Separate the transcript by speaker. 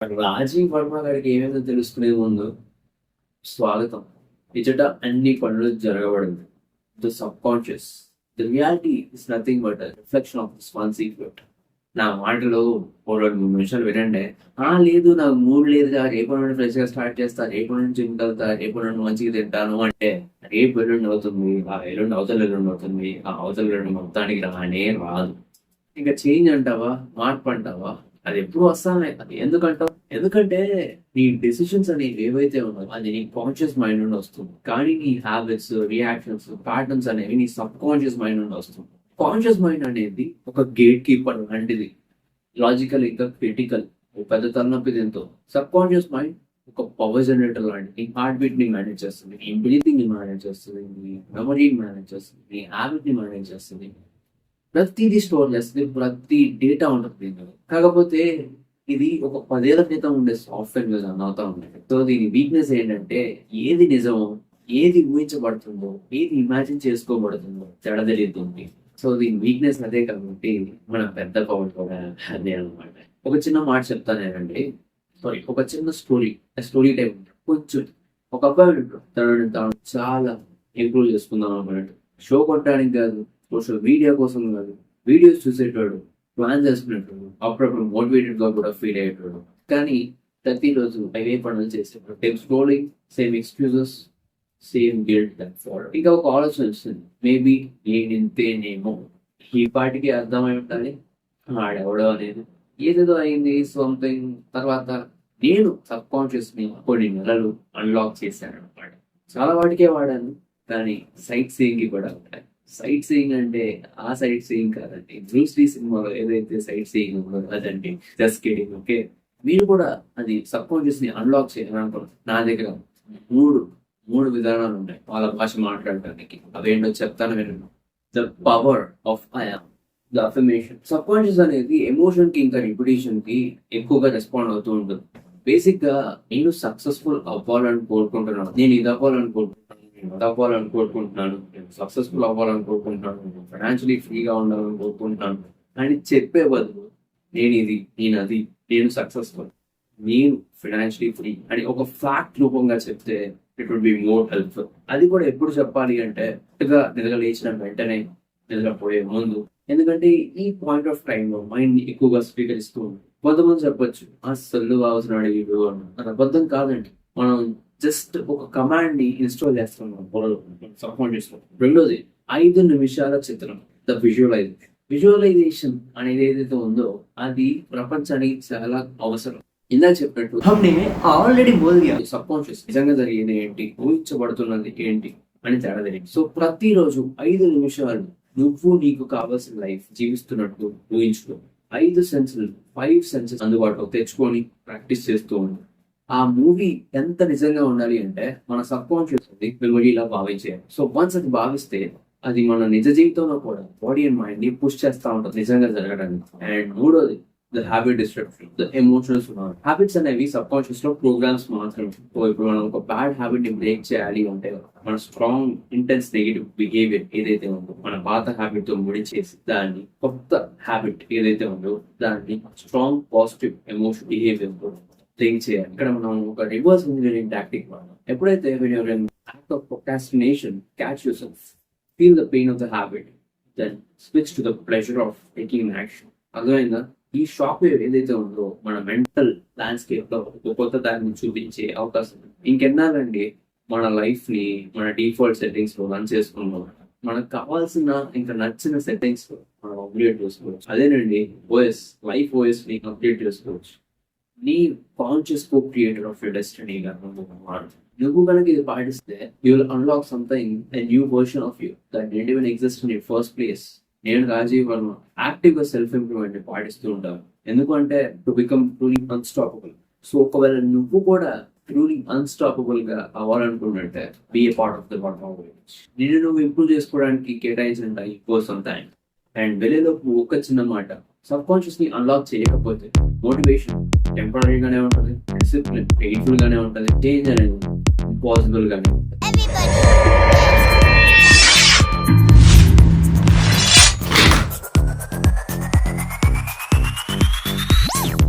Speaker 1: రాజీవ్ వర్మ గారికి ఏమైతే తెలుసుకునే ముందు స్వాగతం. ఇచ్చట అన్ని పనులు జరగబడింది. The sub conscious, the reality is nothing but reflection of this one secret. నా మాటలు ఓ 2-3 నిమిషాలు వినండి. లేదు నాకు మూడ్ లేదుగా, రేపు నుండి ఫ్రెష్ గా స్టార్ట్ చేస్తా, రేపు నుంచి జిమ్ వెళ్తా, రేపు నుండి మంచిగా తింటాను అంటే రేపు ఎల్లుండి అవుతుంది, ఆ ఎల్లుండి అవతల ఎల్లుండి అవుతుంది, ఆ అవతల ఎల్లుండి మొత్తానికి రానే రాదు. ఇంకా చేంజ్ అంటావా, మార్పు అంటావా, అది ఎప్పుడు వస్తానే. అది ఎందుకంటావు? ఎందుకంటే నీ డెసిషన్స్ అనేవి ఏవైతే ఉన్నాయో అది నీ కాన్షియస్ మైండ్ నుండి వస్తుంది, కానీ నీ హ్యాబిట్స్, రియాక్షన్స్, ప్యాటర్న్స్ అనేవి నీ సబ్ కాన్షియస్ మైండ్ నుండి వస్తుంది. కాన్షియస్ మైండ్ అనేది ఒక గేట్ కీపర్ లాంటిది, లాజికల్ ఇంకా క్రిటికల్, పెద్ద తలనొప్పి దీంతో. సబ్ కాన్షియస్ మైండ్ ఒక పవర్ జనరేటర్ లాంటిది. హార్ట్ బీట్ ని మేనేజ్ చేస్తుంది, నీ బ్రీతింగ్ ని మేనేజ్ చేస్తుంది, నీ మెమరీని మేనేజ్ చేస్తుంది, నీ హ్యాబిట్ ని మేనేజ్ చేస్తుంది. ప్రతిదీ స్టోర్ చేస్తుంది, ప్రతి డేటా ఉంటుంది దీనిలో. కాకపోతే ఇది ఒక 10 ఏళ్ల క్రితం ఉండే సాఫ్ట్వేర్ మీద రన్ అవుతా ఉంటుంది. సో దీని వీక్నెస్ ఏంటంటే ఏది నిజమో, ఏది ఊహించబడుతుందో, ఏది ఇమాజిన్ చేసుకోబడుతుందో తేడా తెలియతుంది. సో దీని వీక్నెస్ అదే కాబట్టి మన పెద్ద పవర్ కూడా అదే అనమాట. ఒక చిన్న మాట చెప్తానేనండి, ఒక చిన్న స్టోరీ టైప్ కొంచెం. ఒక అబ్బాయి ఉంటాడు, తనని తాను చాలా ఇంప్రూవ్ చేసుకుందాం అన్నట్టు. షో కొట్టడానికి కాదు, సోషల్ మీడియా కోసం కాదు, వీడియోస్ చూసేటోడు, ప్లాన్ చేసుకునేటోడు, అప్పుడప్పుడు మోటివేటెడ్ గా కూడా ఫీల్ అయ్యేటోడు. కానీ ప్రతిరోజు అవే పనులు చేసేటోడు. Same scrolling, same excuses, same guilt. ఇంకా ఒక ఆలోచన వస్తుంది, మేబీ నేనింతేనేమో. ఈ పాటికి అర్థమై ఉండాలి ఆడెవడో అనేది. ఏదేదో అయింది సంథింగ్. తర్వాత నేను సబ్ కాన్షియస్ ని కొన్ని నెలలు అన్లాక్ చేశాను అనమాట. చాలా వాటికే వాడాను, కానీ సైట్ సీయింగ్ కూడా ఉంటాయి. సైట్ సీయింగ్ అంటే ఆ సైట్ సీయింగ్ కాదండి, బ్రూస్ లీ సినిమాలో ఏదైతే సైట్ సీయింగ్ ఉందో అదండి. Just kidding, okay. మీరు కూడా అది సబ్ కాన్షియస్ ని అన్లాక్ చేయాలనుకుంటున్నారు. నా దగ్గర మూడు విధానాలు ఉన్నాయి వాళ్ళ భాష మాట్లాడటానికి. అవేంటో చెప్తాను వినండి. The power of I am, the affirmation. Sub conscious అనేది ఎమోషన్ కి ఇంకా రిపిటేషన్ కి ఎక్కువగా రెస్పాండ్ అవుతూ ఉంటుంది. బేసిక్ గా నేను సక్సెస్ఫుల్ అవ్వాలని కోరుకుంటున్నాను, నేను ఇది అవ్వాలని కోరుకుంటున్నాను, నేను సక్సెస్ఫుల్ అవ్వాలని కోరుకుంటున్నాను, ఫైనాన్షియలీ ఫ్రీగా ఉండాలని కోరుకుంటున్నాను అని చెప్పే బదులు నేను సక్సెస్ఫుల్, నేను ఫైనాన్షియలీ ఫ్రీ అని ఒక ఫ్యాక్ట్ రూపంగా చెప్తే it would be more helpful. అది కూడా ఎప్పుడు చెప్పాలి అంటే నిద్ర లేచిన వెంటనే, నిద్రపోయే ముందు. ఎందుకంటే ఈ పాయింట్ ఆఫ్ టైం లో మైండ్ ఎక్కువగా స్వీకరిస్తూ ఉంది. కొంతమంది చెప్పొచ్చు అసలు అవసరం వీడు అని. అది అబద్ధం కాదండి. మనం జస్ట్ ఒక కమాండ్ ని ఇన్స్టాల్ చేస్తున్నాం సబ్ కాన్షియస్ లో. రెండోది 5 నిమిషాల చిత్రం, ద విజువలైజేషన్ అనేది ఏదైతే ఉందో అది ప్రపంచానికి చాలా అవసరం. ఇందాక చెప్పినట్టు ఆల్రెడీ సబ్ కాన్షియస్ నిజంగా జరిగేది ఏంటి, ఊహించబడుతున్నది ఏంటి అని తేడా తెలియదు. సో ప్రతిరోజు 5 నిమిషాలు నువ్వు నీకు కావాల్సిన లైఫ్ జీవిస్తున్నట్టు ఊహించుకో. 5 సెన్సెస్ అందుబాటులో తెచ్చుకొని ప్రాక్టీస్ చేస్తూ ఉండు. ఆ మూవీ ఎంత నిజంగా ఉండాలి అంటే మన సబ్ కాన్షియస్ మెమరీలా భావించేయాలి. సో వన్స్ అది భావిస్తే అది మన నిజ జీవితంలో కూడా బాడీ అండ్ మైండ్ ని పుష్ చేస్తా ఉంటుంది నిజంగా జరగడానికి. అండ్ మూడోది the habit disruption, the emotionals. Habits అనేవి సబ్ కాన్షియస్ లో ప్రోగ్రామ్స్ మాత్రమే. సో ఇప్పుడు మనం ఒక బ్యాడ్ హ్యాబిట్ ని బ్రేక్ చేయాలి అంటే మన స్ట్రాంగ్ ఇంటెన్స్ నెగిటివ్ బిహేవియర్ ఏదైతే ఉందో మన పాత హ్యాబిట్ తో ముడిచేసి దాన్ని కొత్త హ్యాబిట్ ఏదైతే ఉందో దాన్ని స్ట్రాంగ్ పాజిటివ్ ఎమోషన్ బిహేవియర్ తో లింక్ చేయాలి. ఇక్కడ మనం ఒక రివర్స్ ఇంజనీరింగ్ టాక్టిక్ వాడడం. ఎప్పుడైతే when you're in act of procrastination, catch yourself, feel the pain of the habit, then switch to the pleasure of taking an action. అర్థమైందా? ఈ shock wave ఏదైతే ఉందో మన మెంటల్ ల్యాండ్స్కేప్ లో ఒక కొత్త దాన్ని చూపించే అవకాశం. ఇంకెన్నాలండి మన లైఫ్ ని మన డిఫాల్ట్ సెట్టింగ్స్ లో రన్ చేసుకున్నాం. మనకు కావాల్సిన ఇంకా నచ్చిన సెట్టింగ్స్ మనం అప్డేట్ చేసుకోవచ్చు. అదేనండి ఓఎస్, లైఫ్ ఓఎస్ ని అప్డేట్ చేసుకోవచ్చు. నీ conscious co creator of your destiny గా నువ్వు కనుక ఇది పాటిస్తే you will unlock something, a new version of you that didn't even exist in your first place. నేను రాజీవ్ వర్మ యాక్టివ్ గా సెల్ఫ్ ఇంప్రూవ్మెంట్ ని పాటిస్తూ ఉంటాను. ఎందుకంటే to become truly unstoppable. So ఒకవేళ నువ్వు కూడా ట్రూలీ అన్స్టాపబుల్ గా అవ్వాలనుకుంటుంటే be a part of the work. నేను నువ్వు ఇంప్రూవ్ చేసుకోవడానికి కేటాయించిన టైం కోసం థ్యాంక్. అండ్ వెళ్ళేలోపు ఒక చిన్న మాట, సబ్ కాన్షియస్ ని అన్లాక్ చేయకపోతే మోటివేషన్ టెంపరీ గానే ఉంటుంది, డిసిప్లిన్ పెయిన్ఫుల్ గానే ఉంటుంది, చేంజ్ అనేది ఇంపాసిబుల్ గానే ఉంటుంది.